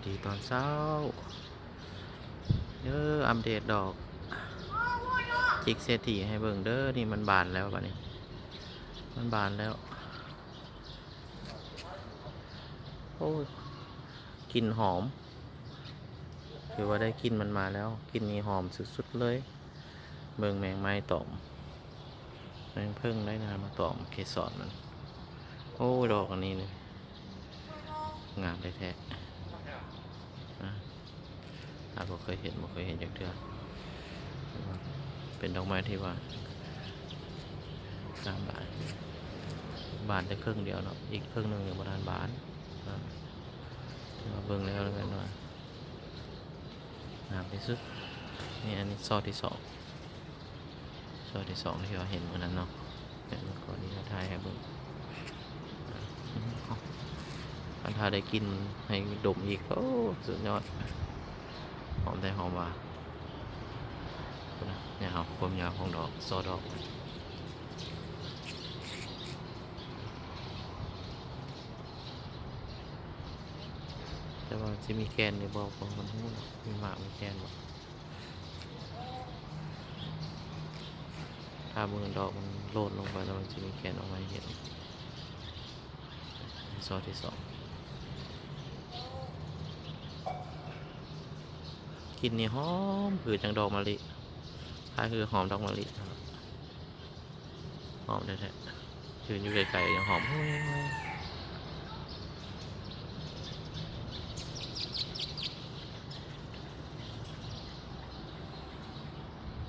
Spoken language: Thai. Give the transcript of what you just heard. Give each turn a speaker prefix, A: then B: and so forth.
A: ดีตอนเช้าอัปเดตดอกจิกเศรษฐีให้เบิ่งเด้อนี่มันบานแล้วบัดนี้มันบานแล้วโอ้ยกลิ่นหอมคือว่าได้กลิ่นมันมาแล้วกลิ่นนี้หอมสุดๆเลยเบิ่งแมงไม้ตอมแมงพึ่งได้นะมาตอมเกสรมันโอ้ดอกอันนี้เลยงามแท้ๆนะบ่เคยเห็นจากเทื่อเป็นดอกไม้ที่ว่างามหลายบานได้ครึ่งเดียวเนาะอีกครึ่งหนึ่งยังบ่ทันบานมาเบิ่งแล้วกันว่างามที่สุดนี่อันนี้ซอที่สองที่เราเห็นวันนั้นเนาะเดี๋ยวก่อนนี้เราถ่ายให้เบิ่งอันถ้าได้กินให้ดมอีกโอ้สุดยอดหอมแต่หอมว่าเนี่ยครับความยาวของดอกซอดอกแต่ว่าจะมีแกนในบอกของมันหุ้นมีหมากมีแกนบอกถ้ามือดอกมันโลดลงไปแล้วมันจะมีแกนออกมาเห็นซอที่สองกลิ่นนี่หอมคือจังดอกมะลิถ้าคือหอมดอกมะลิหอมแท้ๆยืนอยู่ไกลๆยังหอม